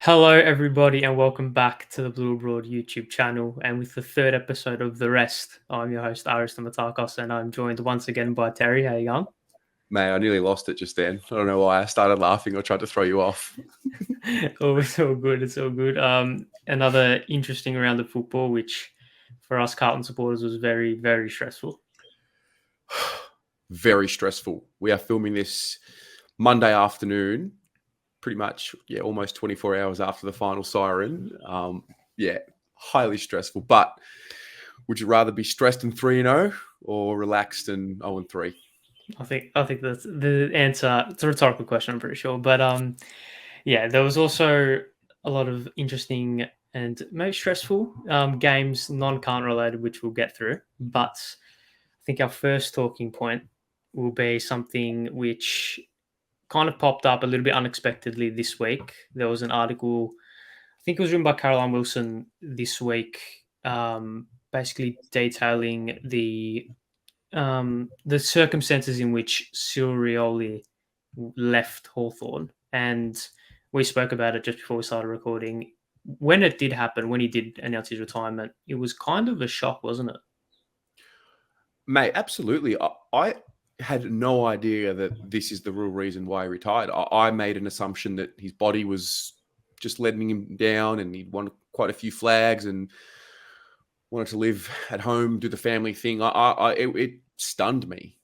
Hello, everybody, and welcome back to the Blue Broad YouTube channel. And with the third episode of The Rest, I'm your host, Aris Matakos, and I'm joined once again by Terry. How you going? Mate, I nearly lost it just then. I don't know why I started laughing or tried to throw you off. Oh, it's all good. It's all good. Another interesting round of football, which for us Carlton supporters was very, very stressful. Very stressful. We are filming this Monday afternoon, pretty much, almost 24 hours after the final siren. Highly stressful. But would you rather be stressed and 3-0 or relaxed and 0-3? I think that's the answer. It's a rhetorical question, I'm pretty sure. But yeah, there was also a lot of interesting and maybe stressful games, non-Carlton related, which we'll get through. But I think our first talking point will be something which kind of popped up a little bit unexpectedly this week. There was an article, I think it was written by Caroline Wilson this week, basically detailing the circumstances in which Cyril Rioli left Hawthorn. And we spoke about it just before we started recording. When it did happen, when he did announce his retirement, it was kind of a shock, wasn't it? Mate, absolutely. I had no idea that this is the real reason why he retired. I made an assumption that his body was just letting him down and he'd won quite a few flags and wanted to live at home, do the family thing. It stunned me.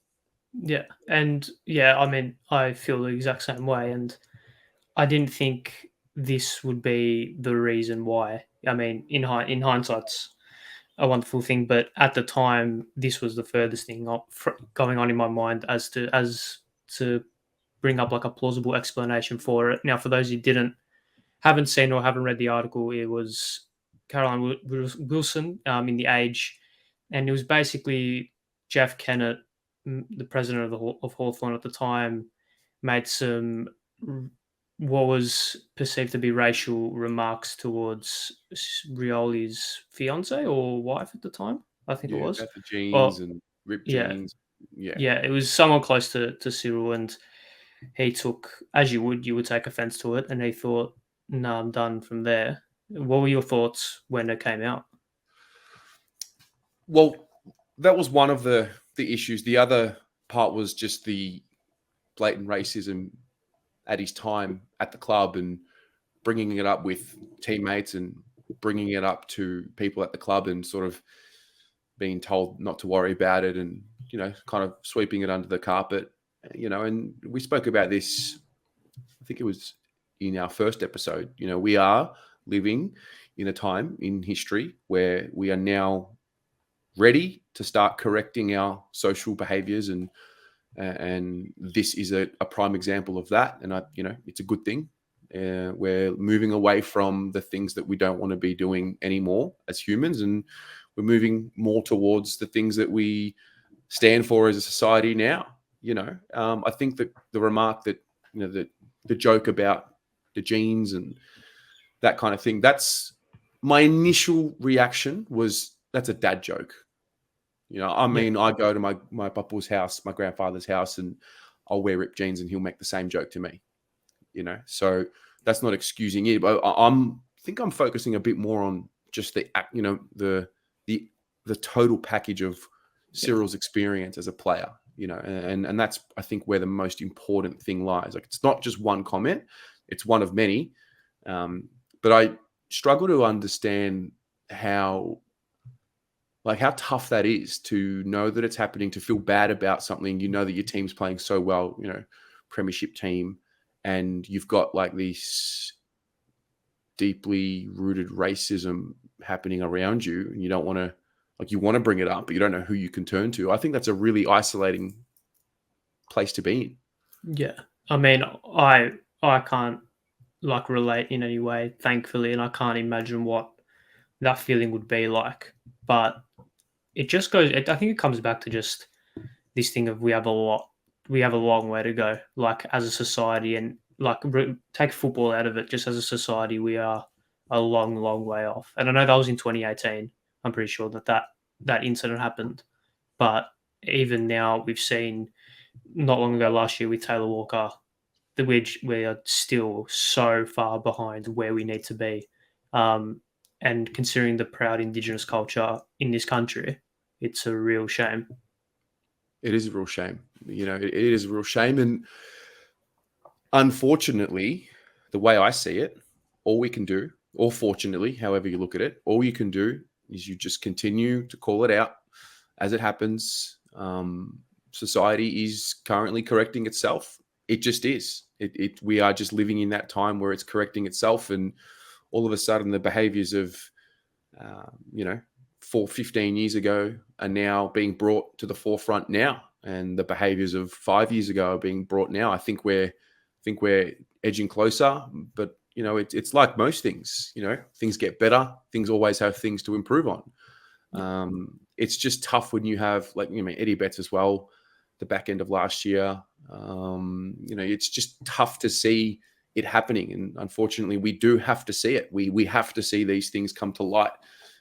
Yeah. And yeah, I mean, I feel the exact same way. And I didn't think this would be the reason why. I mean, in hindsight's a wonderful thing, but at the time, this was the furthest thing going on in my mind as to bring up like a plausible explanation for it. Now, for those who haven't seen or haven't read the article, it was Caroline Wilson in the Age, and it was basically Jeff Kennett, the president of Hawthorn at the time, made some what was perceived to be racial remarks towards Rioli's fiance or wife at the time. I think it Yeah, was. about the jeans Well, and ripped yeah, jeans. Yeah. yeah, it was someone close to Cyril, and he took, as you would take offense to it, and he thought, "No, I'm done from there." What were your thoughts when it came out? Well, that was one of the issues. The other part was just the blatant racism at his time at the club and bringing it up with teammates and bringing it up to people at the club and sort of being told not to worry about it and kind of sweeping it under the carpet. And we spoke about this, I think it was in our first episode. We are living in a time in history where we are now ready to start correcting our social behaviors, and this is a prime example of that. And it's a good thing. We're moving away from the things that we don't want to be doing anymore as humans, and we're moving more towards the things that we stand for as a society now. I think that the remark that the joke about the genes and that kind of thing, that's my initial reaction was that's a dad joke. I Yeah, mean, I go to my papa's house, my grandfather's house, and I'll wear ripped jeans, and he'll make the same joke to me. So that's not excusing it. But think I'm focusing a bit more on just the total package of yeah, Cyril's experience as a player. And that's, I think, where the most important thing lies. Like, it's not just one comment; it's one of many. But I struggle to understand how tough that is to know that it's happening, to feel bad about something. That your team's playing so well, premiership team, and you've got like this deeply rooted racism happening around you, and you don't want to, you want to bring it up, but you don't know who you can turn to. I think that's a really isolating place to be in. yeah. I mean, I can't like relate in any way, thankfully, and I can't imagine what that feeling would be like. But it just goes. I think it comes back to just this thing of we have a long way to go, like as a society, and like take football out of it. Just as a society, we are a long, long way off. And I know that was in 2018. I'm pretty sure that incident happened, but even now we've seen not long ago last year with Taylor Walker. we are still so far behind where we need to be. And considering the proud Indigenous culture in this country, it's a real shame. It is a real shame. It is a real shame. And unfortunately, the way I see it, all we can do, or fortunately, however you look at it, all you can do is you just continue to call it out as it happens. Society is currently correcting itself. It just is. We are just living in that time where it's correcting itself, and all of a sudden, the behaviours of, 15 years ago are now being brought to the forefront now, and the behaviours of 5 years ago are being brought now. I think we're edging closer, but it's like most things. Things get better. Things always have things to improve on. It's just tough when you have, Eddie Betts as well, the back end of last year. It's just tough to see it happening, and unfortunately, we do have to see it. We have to see these things come to light,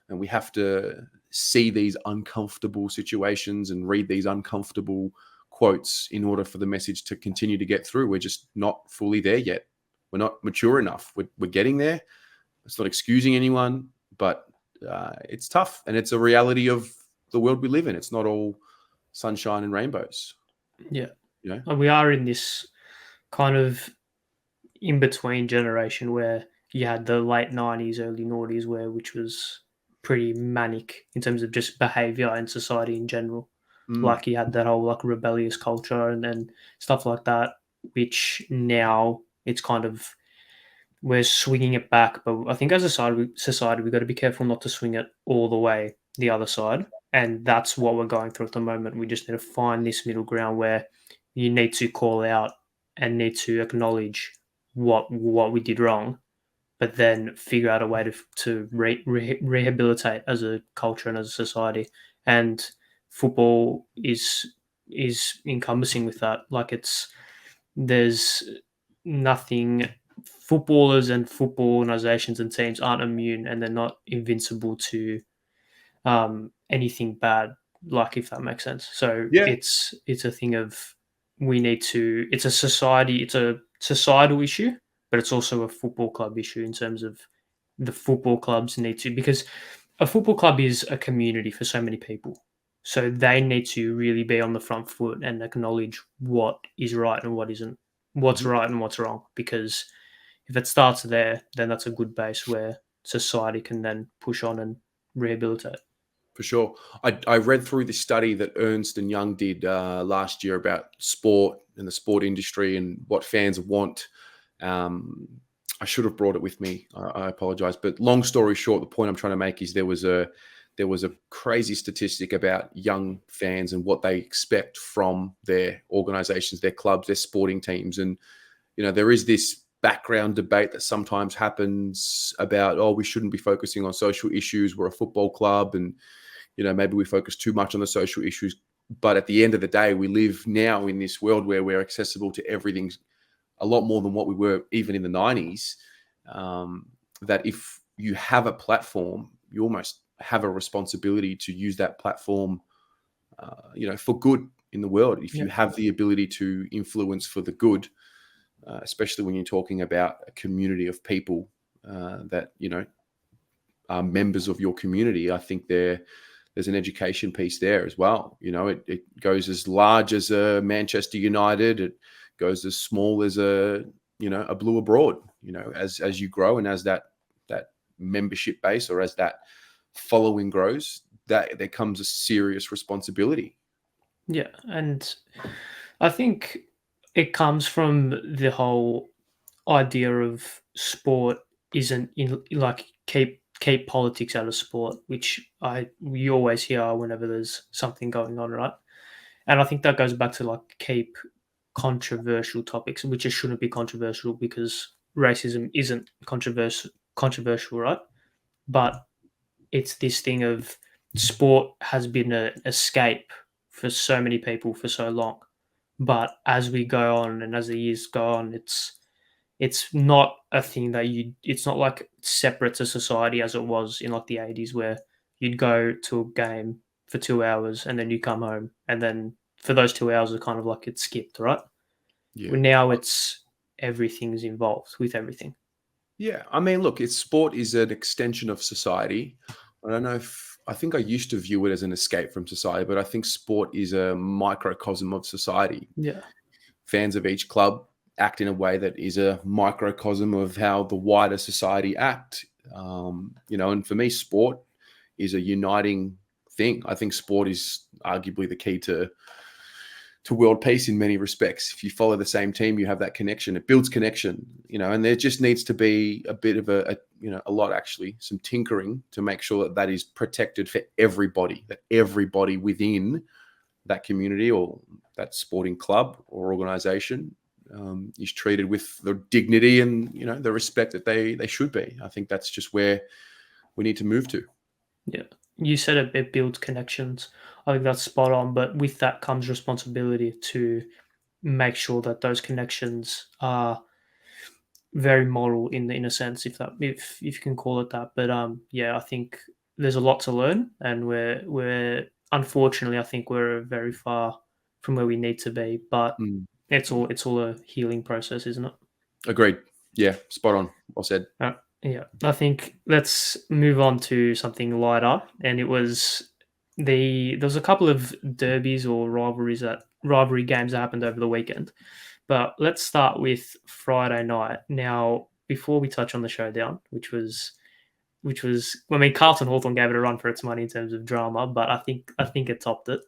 and we have to see these uncomfortable situations and read these uncomfortable quotes in order for the message to continue to get through. We're just not fully there yet. We're not mature enough. We're getting there. It's not excusing anyone, but it's tough, and it's a reality of the world we live in. It's not all sunshine and rainbows. Yeah. And we are in this kind of in-between generation where you had the late 90s, early noughties, which was pretty manic in terms of just behaviour and society in general. Like you had that whole rebellious culture and then stuff like that, which now it's kind of, we're swinging it back. But I think as a society, we've got to be careful not to swing it all the way the other side. And that's what we're going through at the moment. We just need to find this middle ground where you need to call out and need to acknowledge what we did wrong, but then figure out a way to rehabilitate as a culture and as a society. And football is encompassing with that. There's nothing. Footballers and football organizations and teams aren't immune, and they're not invincible to anything bad. If that makes sense. So Yeah, it's a thing of, we need to. It's a societal issue, but it's also a football club issue in terms of the football clubs need to, because a football club is a community for so many people. So they need to really be on the front foot and acknowledge what is right and what isn't, what's right and what's wrong. Because if it starts there, then that's a good base where society can then push on and rehabilitate. for sure. I read through this study that Ernst and Young did last year about sport and the sport industry and what fans want. I should have brought it with me. I apologize. But long story short, the point I'm trying to make is there was a crazy statistic about young fans and what they expect from their organizations, their clubs, their sporting teams. And, there is this background debate that sometimes happens about, we shouldn't be focusing on social issues. We're a football club, and, maybe we focus too much on the social issues. But at the end of the day, we live now in this world where we're accessible to everything a lot more than what we were even in the 90s. That if you have a platform, you almost have a responsibility to use that platform, for good in the world. If you have the ability to influence for the good, especially when you're talking about a community of people that, are members of your community, I think there's an education piece there as well. It goes as large as a Manchester United. It goes as small as a Blue Abroad. As you grow and as that membership base or as that following grows, that there comes a serious responsibility. Yeah, and I think it comes from the whole idea of sport isn't keep politics out of sport, which we always hear whenever there's something going on, right? And I think that goes back to keep controversial topics, which just shouldn't be controversial, because racism isn't controversial, right? But it's this thing of, sport has been an escape for so many people for so long. But as we go on and as the years go on, it's not a thing that it's not separate to society as it was in the 80s, where you'd go to a game for 2 hours and then you come home, and then for those 2 hours it's kind of it's skipped, right? Yeah. Now it's everything's involved with everything. Yeah, I mean, look, sport is an extension of society. I don't know if I think I used to view it as an escape from society, but I think sport is a microcosm of society. Yeah. Fans of each club act in a way that is a microcosm of how the wider society act. And for me, sport is a uniting thing. I think sport is arguably the key to world peace in many respects. If you follow the same team, you have that connection. It builds connection, and there just needs to be a bit of a lot actually, some tinkering to make sure that is protected for everybody, that everybody within that community or that sporting club or organization is treated with the dignity and, the respect that they should be. I think that's just where we need to move to. Yeah. You said it builds connections. I think that's spot on. But with that comes responsibility to make sure that those connections are very moral in a sense, if you can call it that. But yeah, I think there's a lot to learn, and we're unfortunately, I think we're very far from where we need to be. But Mm. it's all a healing process, isn't it? Agreed. Yeah, spot on. Well said. Yeah, I think let's move on to something lighter. And there was a couple of derbies or rivalry games that happened over the weekend. But let's start with Friday night. Now, before we touch on the showdown, which was, I mean, Carlton Hawthorn gave it a run for its money in terms of drama, but I think it topped it.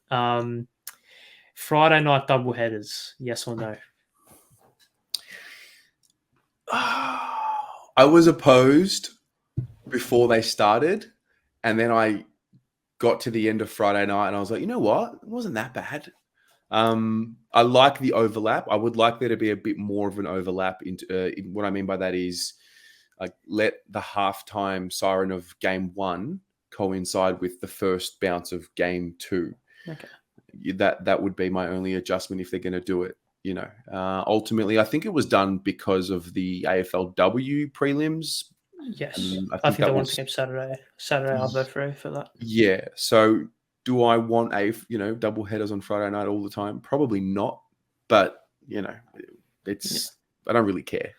Friday night double headers, yes or no? I was opposed before they started, and then I got to the end of Friday night and I was like, you know what? It wasn't that bad. I like the overlap. I would like there to be a bit more of an overlap. What I mean by that is like let the halftime siren of game 1 coincide with the first bounce of game 2. Okay. That would be my only adjustment if they're going to do it. Ultimately, I think it was done because of the AFLW prelims. Yes, I think they wanted to keep Saturday. I'll vote for that. Yeah. So do I want double headers on Friday night all the time? Probably not. But it's I don't really care.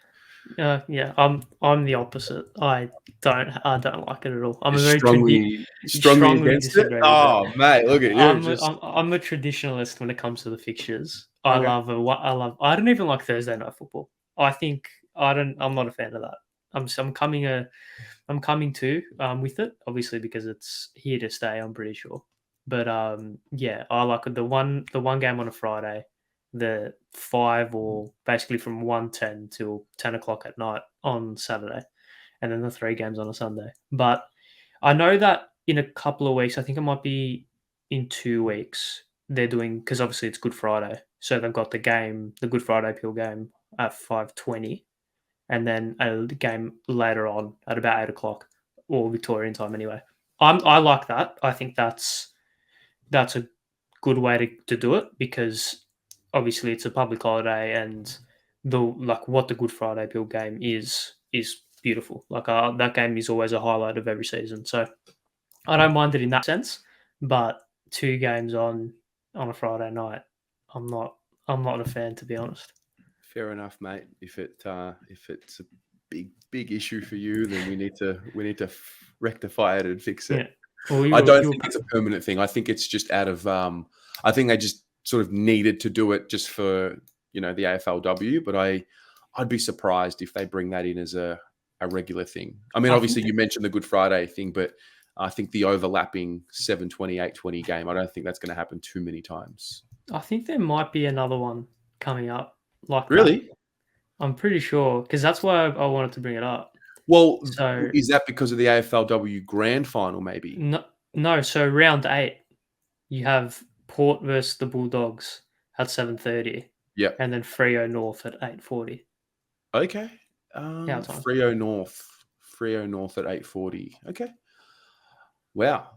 Yeah, I'm the opposite. I don't like it at all. I'm strongly against it. Oh, mate, look at you. I'm a traditionalist when it comes to the fixtures. Okay. I don't even like Thursday night football. I'm not a fan of that. I'm coming to with it, obviously, because it's here to stay, I'm pretty sure. But yeah, I like the one game on a Friday, the 5 or basically from 1:10 till 10 o'clock at night on Saturday, and then the 3 games on a Sunday. But I know that in a couple of weeks, I think it might be in 2 weeks, they're doing, because obviously it's Good Friday, so they've got the Good Friday Peel game at 5:20, and then a game later on at about 8 o'clock, or Victorian time anyway. I like that. I think that's a good way to do it, because obviously it's a public holiday, and what the Good Friday Peel game is beautiful. That game is always a highlight of every season. So I don't mind it in that sense, but 2 games on a Friday night, I'm not a fan, to be honest. Fair enough, mate. If it's a big issue for you, then we need to rectify it and fix it. Yeah. Well, I don't think it's a permanent thing. I think it's just out of I think they just sort of needed to do it just for the AFLW, but I'd be surprised if they bring that in as a regular thing. I mean, obviously you mentioned the Good Friday thing, but I think the overlapping 7:20, 8:20 game, I don't think that's going to happen too many times. I think there might be another one coming up. Really? That. I'm pretty sure, because that's why I wanted to bring it up. Well, so is that because of the AFLW Grand Final, maybe? No. So round 8, you have Port versus the Bulldogs at 7:30. Yeah, and then Freo North at 8:40. Okay. Freo North at 8:40. Okay. Wow,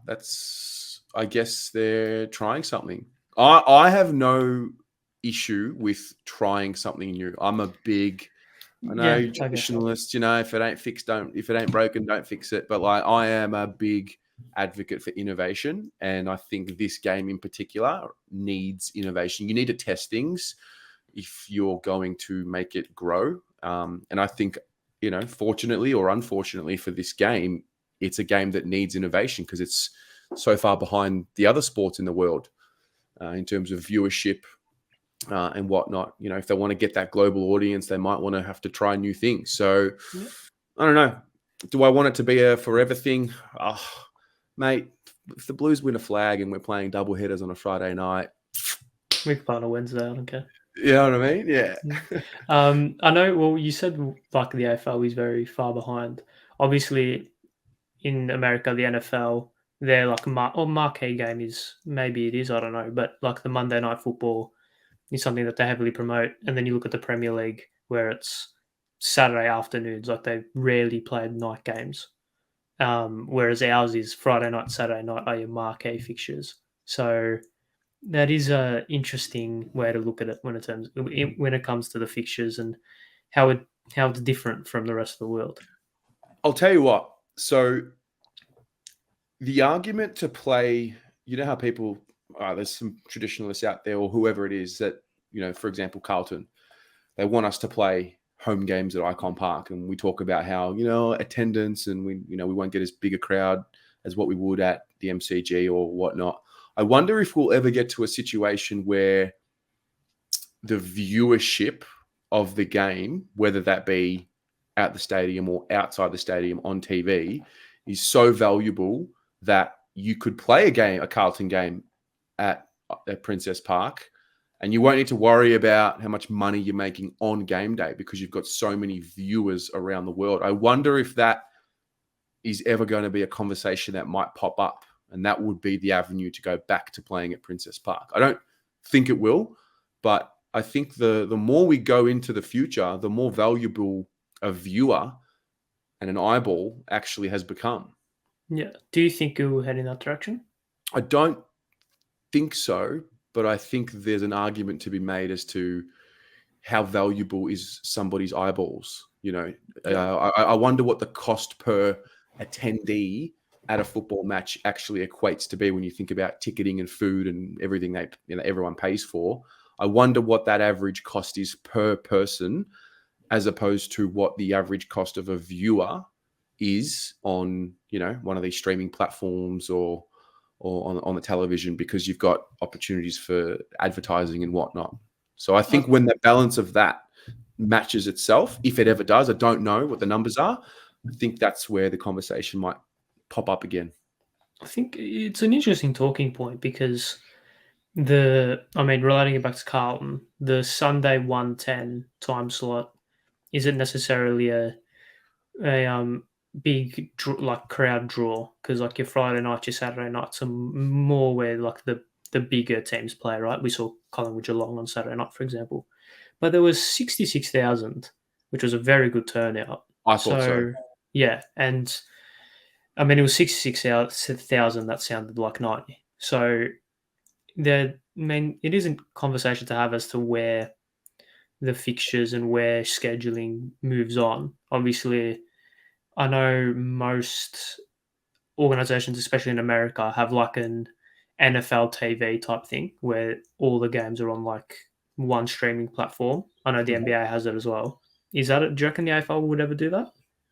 I guess they're trying something. I have no issue with trying something new. I'm a big, traditionalist. If it ain't fixed, if it ain't broken, don't fix it. But I am a big advocate for innovation, and I think this game in particular needs innovation. You need to test things. if you're going to make it grow. And I think, fortunately or unfortunately for this game, it's a game that needs innovation because it's so far behind the other sports in the world in terms of viewership and whatnot. If they want to get that global audience, they might want to have to try new things. So I don't know. Do I want it to be a forever thing? Oh, mate, if the Blues win a flag and we're playing double headers on a Friday night, We can play on a Wednesday, I don't care. you know what I mean? Yeah. I know, well, you said like the AFL is very far behind. Obviously, in America, the NFL, they're like marquee game is, maybe it is, I don't know, but like the Monday Night Football is something that they heavily promote. And then you look at the Premier League where it's Saturday afternoons, like they rarely play night games. Whereas ours is Friday night, Saturday night are your marquee fixtures. So that is a interesting way to look at it when it comes to the fixtures and how it's different from the rest of the world. I'll tell you what. So the argument to play, how people, there's some traditionalists out there or whoever it is that, for example, Carlton, they want us to play home games at Icon Park. And we talk about how, attendance and we won't get as big a crowd as what we would at the MCG or whatnot. I wonder if we'll ever get to a situation where the viewership of the game, whether that be at the stadium or outside the stadium on TV, is so valuable that you could play a Carlton game at Princess Park, and you won't need to worry about how much money you're making on game day because you've got so many viewers around the world. I wonder if that is ever going to be a conversation that might pop up, and that would be the avenue to go back to playing at Princess Park. I don't think it will, but I think the more we go into the future, the more valuable a viewer and an eyeball actually has become. Yeah. Do you think it will head in that direction? I don't think so, but I think there's an argument to be made as to how valuable is somebody's eyeballs. I wonder what the cost per attendee at a football match actually equates to be when you think about ticketing and food and everything that everyone pays for. I wonder what that average cost is per person, as opposed to what the average cost of a viewer is on, one of these streaming platforms or on the television, because you've got opportunities for advertising and whatnot. So I think when the balance of that matches itself, if it ever does, I don't know what the numbers are. I think that's where the conversation might pop up again. I think it's an interesting talking point because relating it back to Carlton, the Sunday 1:10 time slot isn't necessarily a big crowd draw, because like your Friday night, your Saturday nights are more where like the bigger teams play, right? We saw Collingwood Geelong on Saturday night, for example, but there was 66,000, which was a very good turnout. I thought so. Yeah, and it was 66,000 that sounded like 90. So it isn't conversation to have as to where the fixtures and where scheduling moves on. Obviously, I know most organizations, especially in America, have like an NFL TV type thing where all the games are on like one streaming platform. I know the NBA has it as well. Is that it? Do you reckon the AFL would ever do that?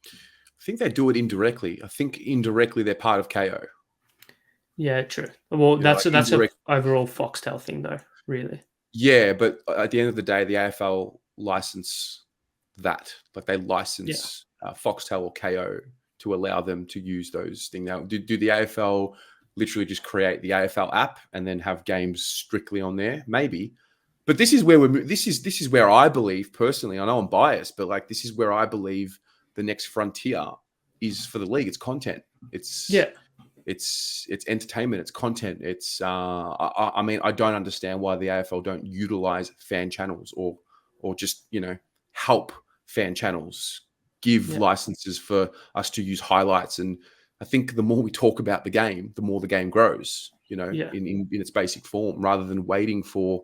I think they do it indirectly. I think indirectly they're part of KO. Yeah, true. Well, that's an overall Foxtel thing, though, really. Yeah, but at the end of the day, the AFL license that. Like they license Foxtel or KO to allow them to use those things. Now, do the AFL literally just create the AFL app and then have games strictly on there? Maybe. But this is where this is where I believe personally. I know I'm biased, but like this is where I believe the next frontier is for the league. It's content. It's entertainment. It's content. It's I don't understand why the AFL don't utilize fan channels or just help fan channels, give licenses for us to use highlights. And I think the more we talk about the game, the more the game grows. In its basic form, rather than waiting for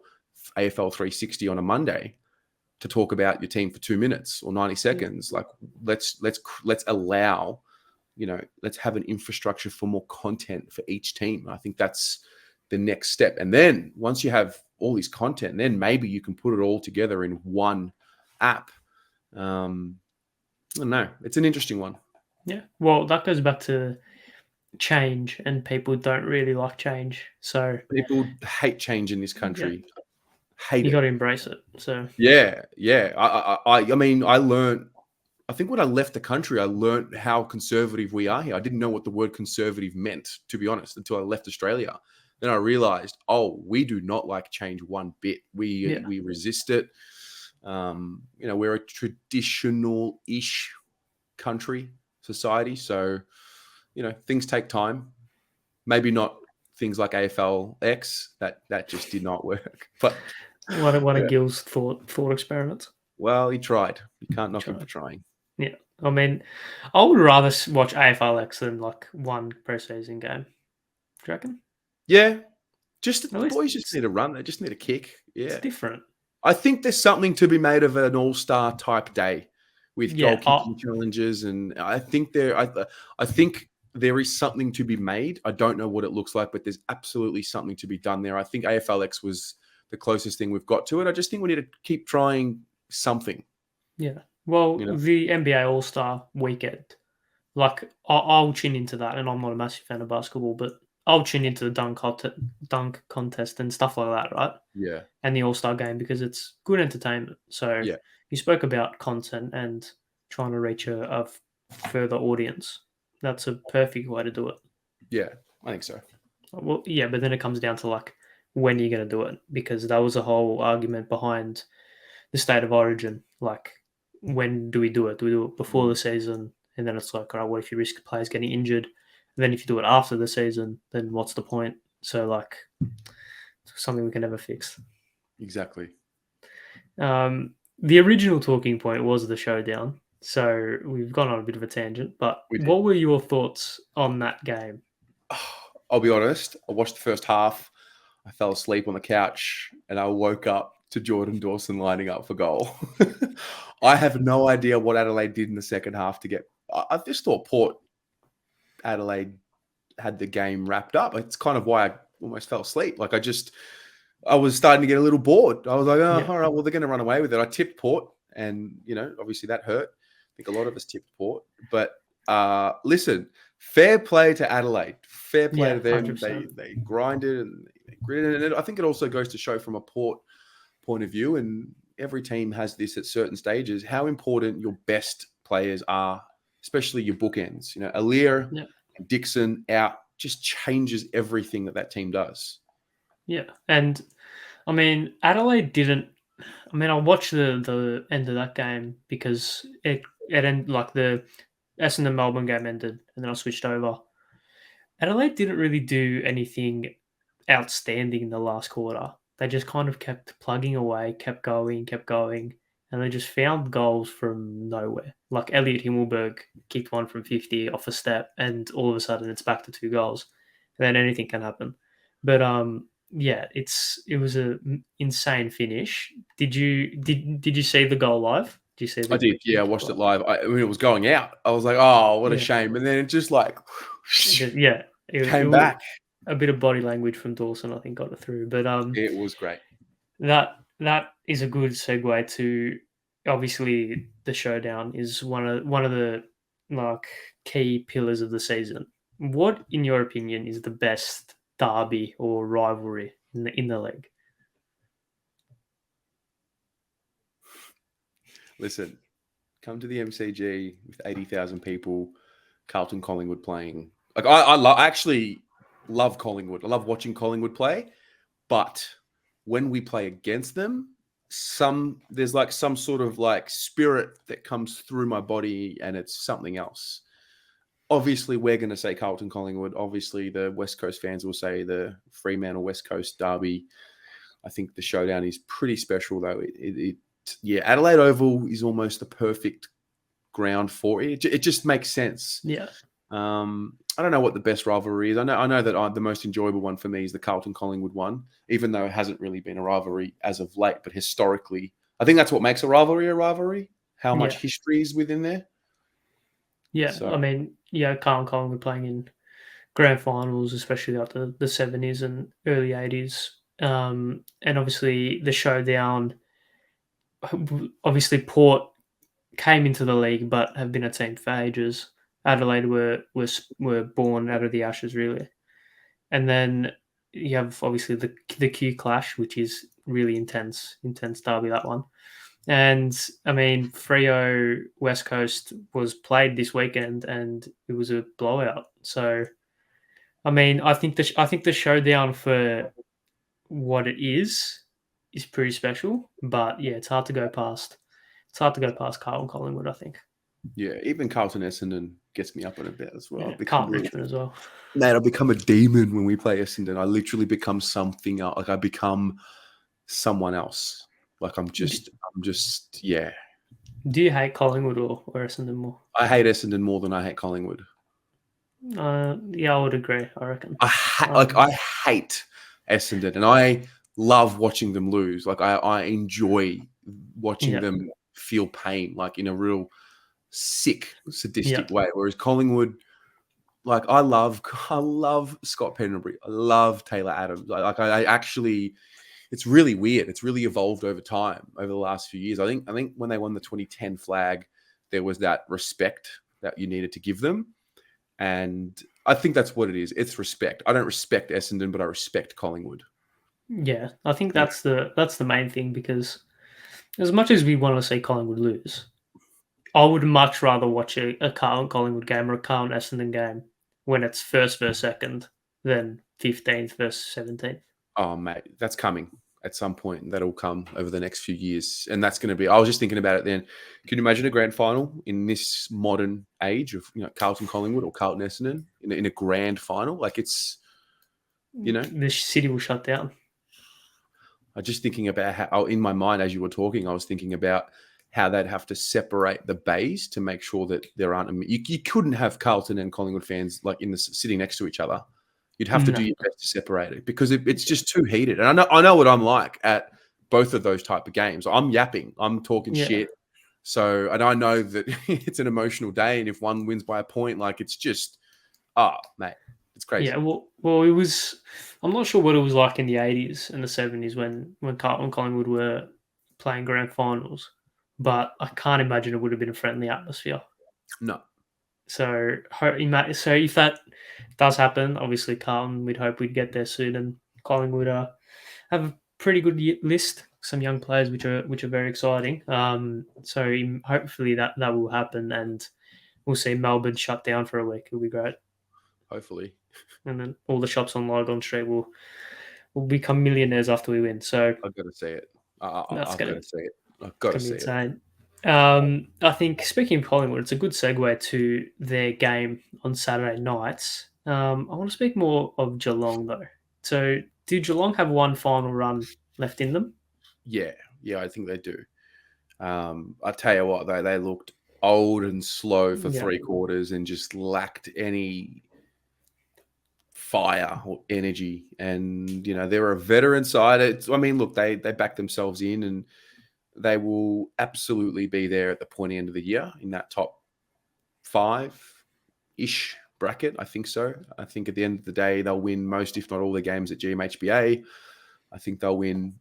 AFL 360 on a Monday to talk about your team for 2 minutes or 90 seconds. Like let's allow, let's have an infrastructure for more content for each team. I think that's the next step. And then once you have all this content. And then maybe you can put it all together in one app. I don't know. It's an interesting one. Yeah. Well, that goes back to change, and people don't really like change. So People hate change in this country. Hate you it. got to embrace it. So Yeah. I mean, I learned. I think when I left the country, I learned how conservative we are here. I didn't know what the word conservative meant, to be honest, until I left Australia. Then I realized, we do not like change one bit. We resist it. We're a traditional-ish country, society. So, things take time. Maybe not things like AFL X. That just did not work. But one of Gil's thought experiments. well, he tried. You can't knock him for trying. Yeah. I mean, I would rather watch AFLX than like one preseason game. Do you reckon? Yeah. Just the At least boys just need a run. They just need a kick. Yeah. It's different. I think there's something to be made of an all-star type day with goal kicking challenges, and I think there is something to be made. I don't know what it looks like, but there's absolutely something to be done there. I think AFLX was the closest thing we've got to it. I just think we need to keep trying something. Yeah. Well, the NBA All-Star weekend, like I'll tune into that, and I'm not a massive fan of basketball, but I'll tune into the dunk contest and stuff like that, right? Yeah. And the All-Star game because it's good entertainment. So you spoke about content and trying to reach a further audience. That's a perfect way to do it. Yeah, I think so. Well, yeah, but then it comes down to like when you're going to do it, because that was a whole argument behind the state of origin. Like, when do we do it? Do we do it before the season? And then it's like, all right, what if you risk players getting injured? And then if you do it after the season, then what's the point? So, like, it's something we can never fix. Exactly. The original talking point was the showdown. So we've gone on a bit of a tangent, but what were your thoughts on that game? I'll be honest. I watched the first half. I fell asleep on the couch and I woke up to Jordan Dawson lining up for goal. I have no idea what Adelaide did in the second half to get. I just thought Port Adelaide had the game wrapped up. It's kind of why I almost fell asleep. Like I was starting to get a little bored. I was like, all right, well, they're going to run away with it. I tipped Port, and obviously that hurt. I think a lot of us tipped Port. But listen, fair play to Adelaide. Fair play to them. 100%. They grinded and they gritted. And I think it also goes to show from a Port point of view, and every team has this at certain stages, how important your best players are, especially your bookends. Alir and Dixon out just changes everything that team does. Yeah. And I mean, Adelaide didn't. I mean, I watched the end of that game because it ended, like the Essendon Melbourne game ended, and then I switched over. Adelaide didn't really do anything outstanding in the last quarter. They just kind of kept plugging away, kept going, and they just found goals from nowhere. Like Elliot Himmelberg kicked one from 50 off a step, and all of a sudden it's back to 2 goals. And then anything can happen. But it was an insane finish. Did you see the goal live? Did you see? I did. Yeah, I watched it live. When it was going out, I was like, "Oh, what a shame!" And then it just like, it came back. A bit of body language from Dawson, I think, got it through. But it was great. That is a good segue to, obviously, the showdown is one of the like key pillars of the season. What, in your opinion, is the best derby or rivalry in the league? Listen, come to the MCG with 80,000 people, Carlton Collingwood playing. Like I actually love Collingwood. I love watching Collingwood play, but when we play against them, there's like some sort of like spirit that comes through my body, and it's something else. Obviously, we're going to say Carlton Collingwood. Obviously, the West Coast fans will say the Fremantle West Coast derby. I think the showdown is pretty special, though. Adelaide Oval is almost the perfect ground for it. It just makes sense. Yeah. I don't know what the best rivalry is. I know that the most enjoyable one for me is the Carlton Collingwood one, even though it hasn't really been a rivalry as of late. But historically, I think that's what makes a rivalry. How much history is within there. Yeah, so, I mean, Carlton Collingwood playing in grand finals, especially after the 70s and early 80s. And obviously the showdown. Obviously, Port came into the league, but have been a team for ages. Adelaide were born out of the ashes, really, and then you have obviously the Q clash, which is really intense derby, that one. And I mean, Freo West Coast was played this weekend, and it was a blowout. So I mean, I think the showdown for what it is pretty special. But yeah, it's hard to go past. It's hard to go past Carlton Collingwood, I think. Yeah, even Carlton Essendon gets me up on a bit as well. Yeah, I've become Carlton really, Richmond as well. man, I've become a demon when we play Essendon. I literally become something else. Like I become someone else. Like yeah. Do you hate Collingwood or Essendon more? I hate Essendon more than I hate Collingwood. Yeah, I would agree. I reckon. I hate Essendon, and I love watching them lose. Like I enjoy watching Yeah, them feel pain, like in a real sick, yeah, sadistic way. Whereas Collingwood, like I love Scott Pendlebury. I love Taylor Adams. I actually, it's really weird. It's really evolved over time, over the last few years. I think when they won the 2010 flag, there was that respect that you needed to give them. And I think that's what it is. It's respect. I don't respect Essendon, but I respect Collingwood. yeah. I think Yeah. that's the main thing, because as much as we want to see Collingwood lose, I would much rather watch a Carlton Collingwood game or a Carlton Essendon game when it's first versus second than 15th versus 17th. Oh, mate, that's coming at some point. That'll come over the next few years. And that's going to be, I was just thinking about it then. Can you imagine a grand final in this modern age of, Carlton Collingwood or Carlton Essendon in a grand final? Like it's, The city will shut down. I'm just thinking about how, in my mind, as you were talking, I was thinking about how they'd have to separate the bays to make sure that there aren't. You couldn't have Carlton and Collingwood fans like sitting next to each other. You'd have to do No. your best to separate it because it's just too heated. And I know what I'm like at both of those type of games. I'm yapping, I'm talking Yeah. shit. So, and I know that it's an emotional day, and if one wins by a point, like it's just, mate, it's crazy. Yeah, well, it was. I'm not sure what it was like in the '80s and the '70s when Carlton and Collingwood were playing grand finals, but I can't imagine it would have been a friendly atmosphere. No, So, so if that does happen, obviously Carlton, we'd hope we'd get there soon, and Collingwood have a pretty good list, some young players which are very exciting. So hopefully that will happen, and we'll see Melbourne shut down for a week. It'll be great, hopefully. and then all the shops on Lygon Street will become millionaires after we win. So I've got to see it. that's I've got gonna to see it. I've got to gonna be see it. insane. I think, speaking of Collingwood, it's a good segue to their game on Saturday nights. I want to speak more of Geelong though. So, do Geelong have one final run left in them? Yeah, I think they do. I tell you what, though, they looked old and slow for Yeah, 3/4 and just lacked any fire or energy. And they're a veteran side. I mean, look, they back themselves in, and they will absolutely be there at the pointy end of the year in that top 5-ish bracket. I think so. I think at the end of the day, they'll win most, if not all, the games at GMHBA. I think they'll win,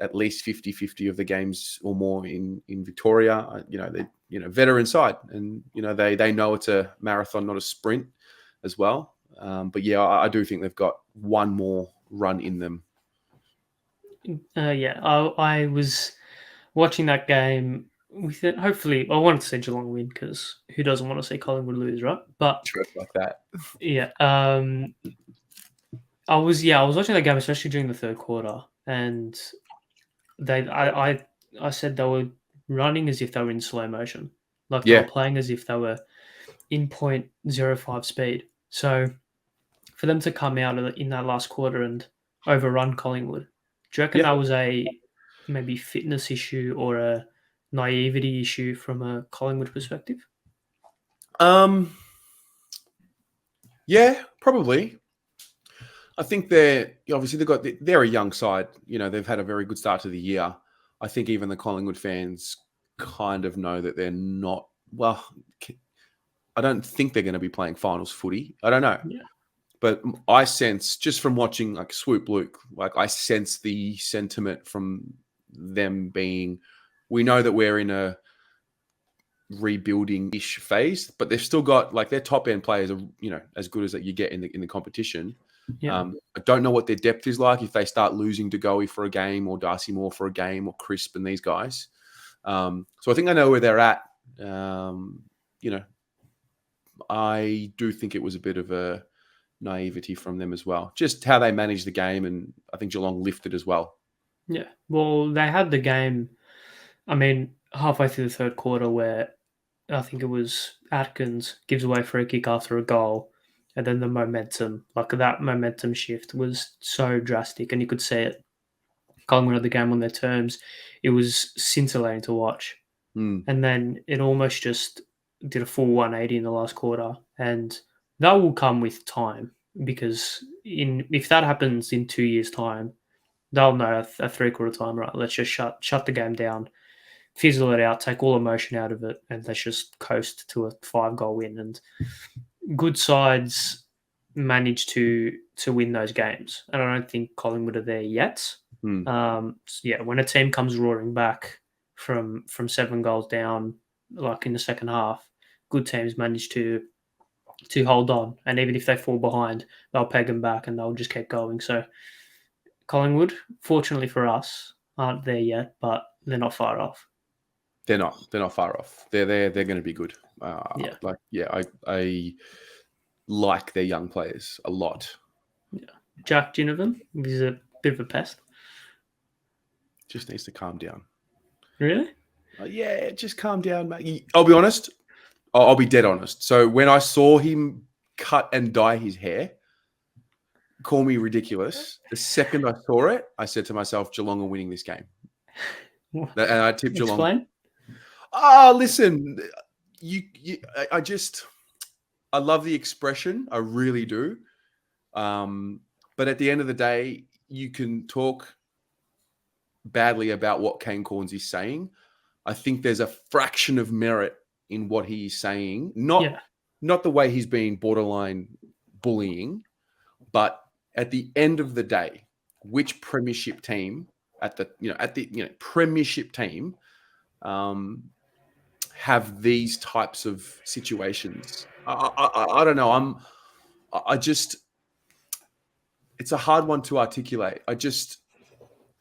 at least 50-50 of the games or more in Victoria. They're veteran side, and they know it's a marathon, not a sprint, as well. But yeah, I do think they've got one more run in them. yeah. I was watching that game with it. Hopefully, I wanted to see Geelong win, because who doesn't want to see Collingwood lose, right? But Trip like that. yeah, I was watching that game, especially during the third quarter, and I said they were running as if they were in slow motion, like they were Yeah, playing as if they were in 0.05 speed. So for them to come out in that last quarter and overrun Collingwood, do you reckon yeah. that was a maybe fitness issue or a naivety issue from a Collingwood perspective? Yeah, probably. I think they're a young side. They've had a very good start to the year. I think even the Collingwood fans kind of know that they're not. Well, I don't think they're going to be playing finals footy. I don't know, Yeah. But I sense, just from watching like Swoop Luke, like I sense the sentiment from them being, we know that we're in a rebuilding-ish phase, but they've still got like their top end players are, as good as that you get in the competition. Yeah. I don't know what their depth is like if they start losing De Goey for a game or Darcy Moore for a game or Crisp and these guys. So I think I know where they're at. I do think it was a bit of a naivety from them as well. Just how they managed the game, and I think Geelong lifted as well. Yeah. Well, they had the game, I mean, halfway through the third quarter where I think it was Atkins gives away free kick after a goal. And then the momentum, like that momentum shift was so drastic and you could see it. Collingwood had the game on their terms. It was scintillating to watch. And then it almost just did a full 180 in the last quarter. And that will come with time because if that happens in 2 years' time, they'll know a three-quarter time, right, let's just shut the game down, fizzle it out, take all emotion out of it, and let's just coast to a 5-goal win. And good sides manage to win those games. And I don't think Collingwood are there yet. When a team comes roaring back from 7 goals down, like in the second half, good teams manage to hold on. And even if they fall behind, they'll peg them back and they'll just keep going. So Collingwood, fortunately for us, aren't there yet, but they're not far off. They're not far off. They're there. They're going to be good. I like their young players a lot. Yeah. Jack Ginnivan is a bit of a pest. Just needs to calm down. Really? Just calm down, mate. I'll be honest. I'll be dead honest. So when I saw him cut and dye his hair, call me ridiculous. The second I saw it, I said to myself, Geelong are winning this game. And I tipped Geelong. Explain. Listen, I love the expression. I really do. But at the end of the day, you can talk badly about what Kane Corns is saying. I think there's a fraction of merit in what he's saying. Not the way he's being borderline bullying, but at the end of the day, which premiership team premiership team have these types of situations? I don't know. It's a hard one to articulate.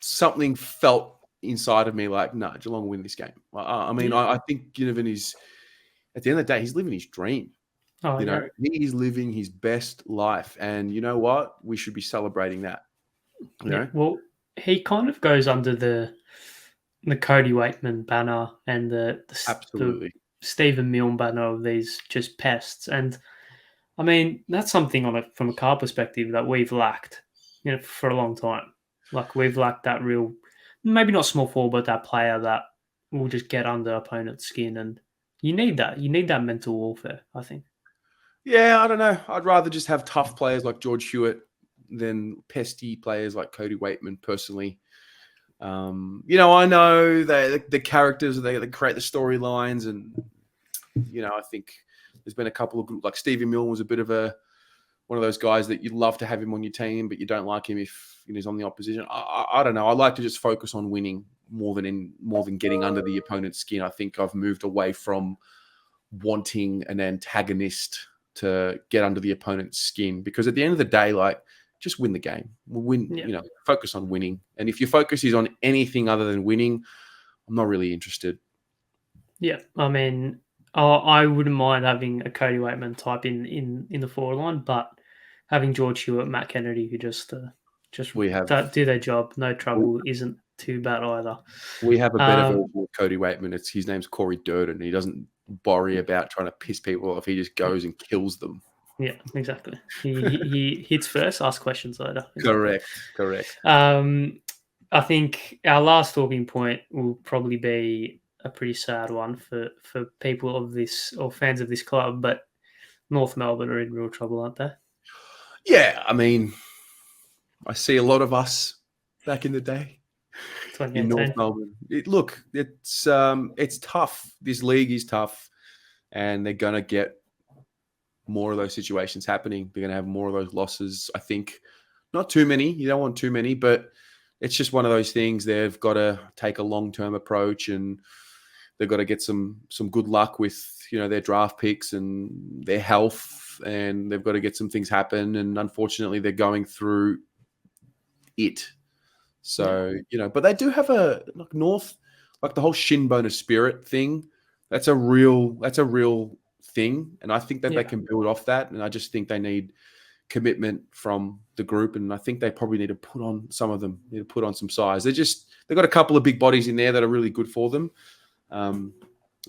Something felt inside of me like, no, Geelong will win this game. I think Ginnivan is, at the end of the day, he's living his dream. He's living his best life. And you know what? We should be celebrating that. You know? Well, he kind of goes under the Cody Waitman banner and the Stephen Milne banner of these just pests. And I mean, that's something from a car perspective that we've lacked, for a long time. Like we've lacked that real, maybe not small forward, but that player that will just get under opponent's skin. And you need that. You need that mental warfare, I think. Yeah, I don't know. I'd rather just have tough players like George Hewitt than pesty players like Cody Waitman, personally. I know the characters, they create the storylines, and I think there's been a couple of good, like Stevie Milne was a bit of one of those guys that you'd love to have him on your team, but you don't like him if he's on the opposition. I don't know. I like to just focus on winning more than getting under the opponent's skin. I think I've moved away from wanting an antagonist to get under the opponent's skin, because at the end of the day, like, just win the game. Focus on winning. And if your focus is on anything other than winning, I'm not really interested. Yeah, I mean, I wouldn't mind having a Cody Waitman type in the forward line, but having George Hewitt, Matt Kennedy, who just do their job, no trouble, isn't too bad either. We have a better version of Cody Waitman. His name's Corey Durden. He doesn't worry about trying to piss people off. He just goes and kills them. Yeah, exactly. He hits first, asks questions later. Exactly. Correct. I think our last talking point will probably be a pretty sad one for people of this, or fans of this club, but North Melbourne are in real trouble, aren't they? Yeah, I mean, I see a lot of us back in the day in North Melbourne. It's tough. This league is tough, and they're gonna get more of those situations happening. They're going to have more of those losses. I think not too many. You don't want too many, but it's just one of those things. They've got to take a long-term approach, and they've got to get some good luck with their draft picks and their health, and they've got to get some things happen. And unfortunately, they're going through it. So but they do have a North, like the whole shin bone of spirit thing. That's a real thing, and I think that they can build off that. And I just think they need commitment from the group, and I think they probably need to put on some of them. Need to put on some size. They've got a couple of big bodies in there that are really good for them. I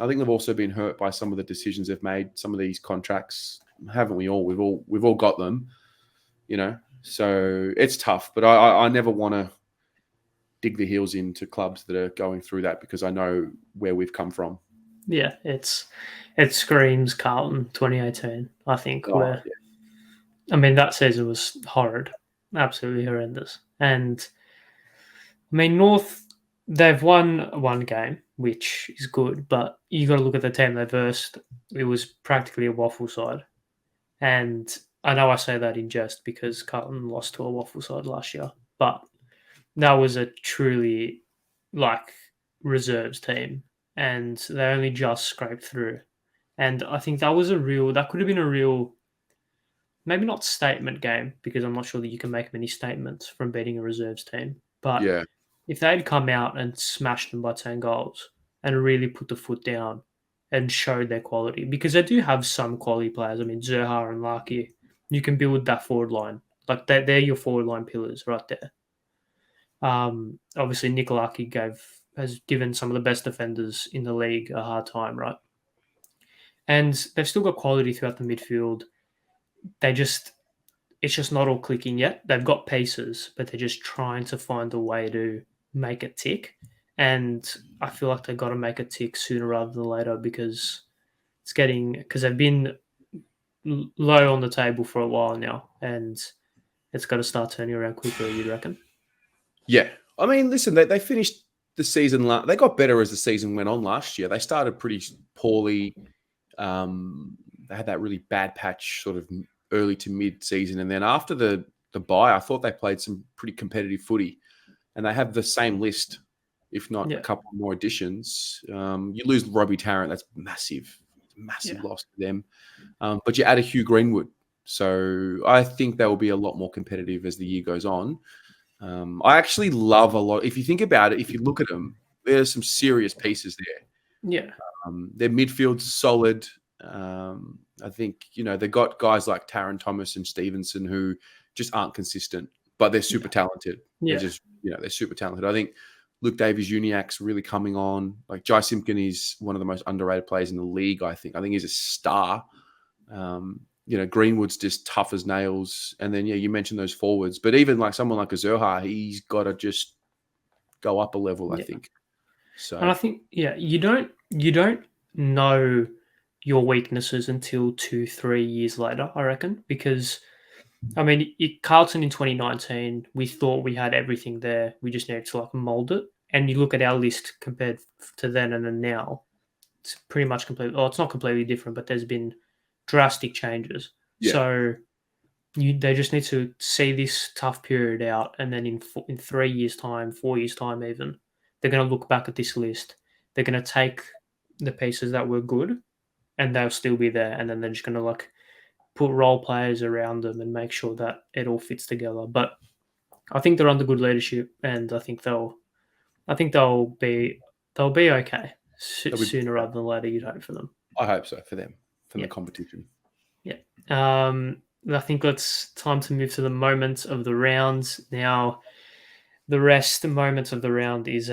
think they've also been hurt by some of the decisions they've made. Some of these contracts, haven't we all? We've all got them, So it's tough, but I never want to dig the heels into clubs that are going through that, because I know where we've come from. Yeah, it screams Carlton 2018, I think. I mean, that season was horrid, absolutely horrendous. And I mean, North, they've won one game, which is good, but you got to look at the team they versed. It was practically a waffle side. And I know I say that in jest because Carlton lost to a waffle side last year, but that was a truly reserves team, and they only just scraped through. And I think that could have been a real, maybe not statement game, because I'm not sure that you can make many statements from beating a reserves team. But if they'd come out and smashed them by 10 goals and really put the foot down and showed their quality, because they do have some quality players. I mean, Zerha and Larky, you can build that forward line. Like, they're your forward line pillars right there. Obviously, Nick Larky has given some of the best defenders in the league a hard time, right? And they've still got quality throughout the midfield. It's just not all clicking yet. They've got pieces, but they're just trying to find a way to make it tick. And I feel like they've got to make it tick sooner rather than later, because they've been low on the table for a while now, and it's got to start turning around quickly, you reckon? Yeah. I mean, listen, they finished the season. They got better as the season went on last year. They started pretty poorly. They had that really bad patch sort of early to mid-season. And then after the bye, I thought they played some pretty competitive footy. And they have the same list, if not a couple more additions. You lose Robbie Tarrant, that's massive loss to them. But you add a Hugh Greenwood. So I think they will be a lot more competitive as the year goes on. I actually love a lot. If you think about it, if you look at them, there's some serious pieces there. Yeah. Their midfield's solid. I think, they've got guys like Taron Thomas and Stevenson who just aren't consistent, but they're super talented. Yeah. They're super talented. I think Luke Davies-Uniacke's really coming on. Like, Jai Simpkin is one of the most underrated players in the league, I think. I think he's a star. Greenwood's just tough as nails. And then, you mentioned those forwards. But even like someone like a Zerha, he's got to just go up a level, I think. So, and I think, you don't know your weaknesses until 2-3 years later, I reckon. Because, I mean, Carlton in 2019, we thought we had everything there. We just needed to mold it. And you look at our list compared to then and then now, it's pretty much completely. Oh, it's not completely different, but there's been drastic changes. Yeah. So they just need to see this tough period out, and then in 3 years' time, 4 years' time even, they're going to look back at this list. They're going to take the pieces that were good, and they'll still be there, and then they're just going to put role players around them and make sure that it all fits together. But I think they're under good leadership, and I think they'll be okay sooner rather than later. You'd hope for them. I hope so for them, for the competition. Yeah. I think it's time to move to the moments of the rounds. Now, the moments of the round is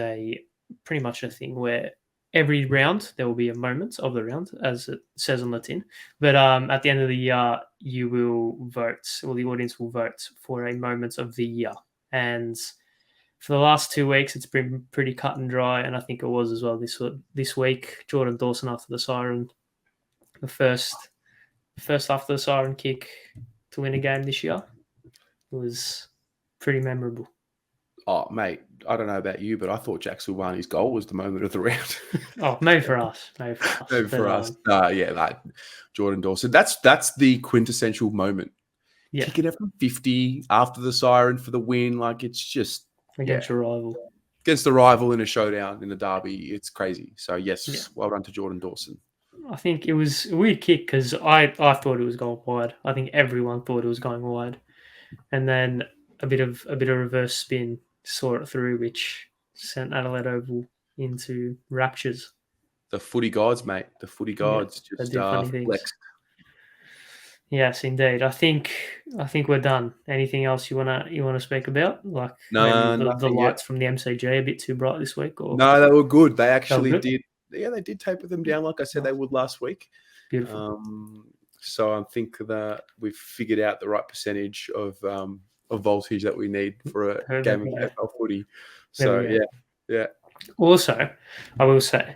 pretty much a thing where every round there will be a moment of the round, as it says on the tin. But at the end of the year, you will vote, or the audience will vote for a moment of the year. And for the last 2 weeks, it's been pretty cut and dry, and I think it was as well this week. Jordan Dawson after the siren, the first after the siren kick to win a game this year. It was pretty memorable. Oh, mate, I don't know about you, but I thought Jack Silvani's goal was the moment of the round. Oh, maybe for us. Maybe for us. Maybe for But, us. Yeah, that Jordan Dawson. That's the quintessential moment. Yeah, Kicking it from 50 after the siren for the win. Like, it's just, against your rival. Against the rival in a showdown in a derby. It's crazy. So, yes, Yeah. well done to Jordan Dawson. I think it was a weird kick because I thought it was going wide. I think everyone thought it was going wide, and then a bit of reverse spin saw it through, which sent Adelaide Oval into raptures. The footy gods, mate. The footy gods They just do funny things. flexed. Yes, indeed. I think we're done. Anything else you wanna speak about? Like No, maybe the nothing yet. lights from the MCG a bit too bright this week, or No, they were good. They they were actually good? did. Yeah, they did taper them down like I said they would last week. Beautiful. So I think that we've figured out the right percentage of voltage that we need for a game of AFL footy. So yeah. Also, I will say,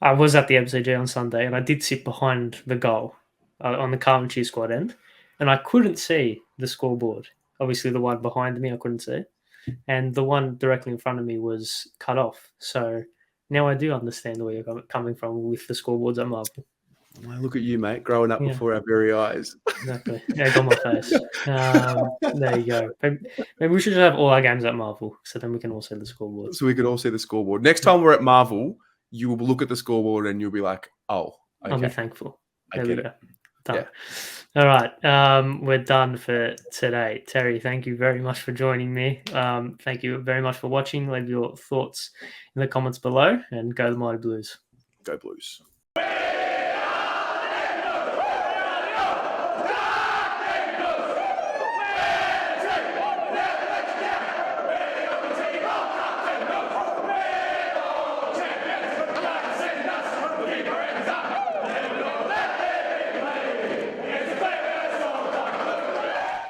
I was at the MCG on Sunday and I did sit behind the goal on the Carlton squad end, and I couldn't see the scoreboard. Obviously, the one behind me I couldn't see, and the one directly in front of me was cut off. So now I do understand where you're coming from with the scoreboards at Marvel. Well, look at you, mate, growing up before our very eyes. Exactly. Egg on my face. There you go. Maybe we should just have all our games at Marvel, so then we can all see the scoreboard. So we could all see the scoreboard. Next time we're at Marvel, you will look at the scoreboard and you'll be like, "Oh, okay. I'll be thankful." I get it. Done. Yeah. All right. We're done for today. Terry, thank you very much for joining me. Thank you very much for watching. Leave your thoughts in the comments below, and go the Mighty Blues. Go Blues.